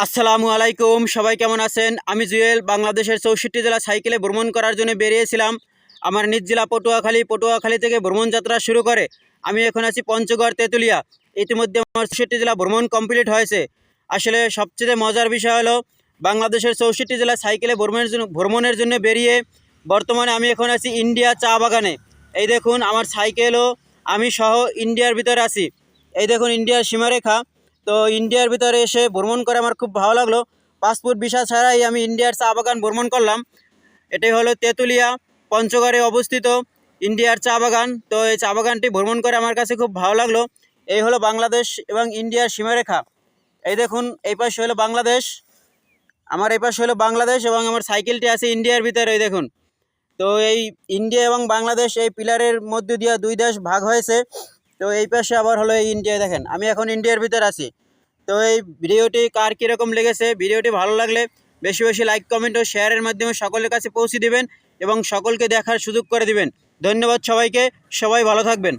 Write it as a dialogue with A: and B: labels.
A: আসসালামু আলাইকুম, সবাই কেমন আছেন? আমি জুয়েল বাংলাদেশের 64 জেলা সাইকেলে ভ্রমণ করার জন্য বেরিয়েছিলাম। আমার নিজ জেলা পটুয়াখালী থেকে ভ্রমণ যাত্রা শুরু করে আমি এখন আছি পঞ্চগড় তেঁতুলিয়া। ইতিমধ্যে আমার 64 জেলা ভ্রমণ কমপ্লিট হয়েছে। আসলে সবচেয়ে মজার বিষয় হলো বাংলাদেশের 64 জেলা সাইকেলে ভ্রমণের জন্য বেরিয়ে বর্তমানে আমি এখন আছি ইন্ডিয়া চা বাগানে। এই দেখুন আমার সাইকেলও আমি সহ ইন্ডিয়ার ভিতরে আছি। এই দেখুন ইন্ডিয়ার সীমারেখা। তো ইন্ডিয়ার ভিতরে এসে ভ্রমণ করে আমার খুব ভালো লাগলো। পাসপোর্ট ভিসা ছাড়াই আমি ইন্ডিয়ার চা বাগান ভ্রমণ করলাম। এটাই হলো তেঁতুলিয়া পঞ্চগড়ে অবস্থিত ইন্ডিয়ার চা বাগান। তো এই চা বাগানটি ভ্রমণ করে আমার কাছে খুব ভালো লাগলো। এই হলো বাংলাদেশ এবং ইন্ডিয়ার সীমারেখা। এই দেখুন এই পাশে হলো বাংলাদেশ, আমার এই পাশে হলো বাংলাদেশ এবং আমার সাইকেলটি আছে ইন্ডিয়ার ভিতরে। এই দেখুন, তো এই ইন্ডিয়া এবং বাংলাদেশ এই পিলারের মধ্যে দিয়ে দুই দেশ ভাগ হয়েছে। তো এই পাশে আবার হলো এই ইন্ডিয়া। দেখেন আমি এখন ইন্ডিয়ার ভিতর আছি। তো এই ভিডিওটি কার কীরকম লেগেছে, ভিডিওটি ভালো লাগলে বেশি বেশি লাইক কমেন্ট ও শেয়ারের মাধ্যমে সকলের কাছে পৌঁছে দিবেন এবং সকলকে দেখার সুযোগ করে দিবেন। ধন্যবাদ সবাইকে, সবাই ভালো থাকবেন।